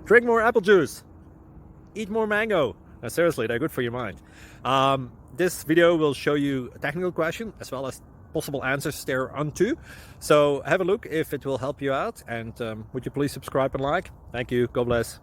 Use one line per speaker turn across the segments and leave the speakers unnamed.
Drink more apple juice. Eat more mango. Seriously, they're good for your mind. This video will show you a technical question as well as possible answers thereunto. So have a look if it will help you out, and would you please subscribe and like? Thank you. God bless.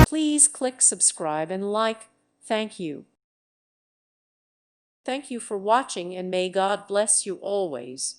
Please click subscribe and like. Thank you. Thank you for watching, and may God bless you always.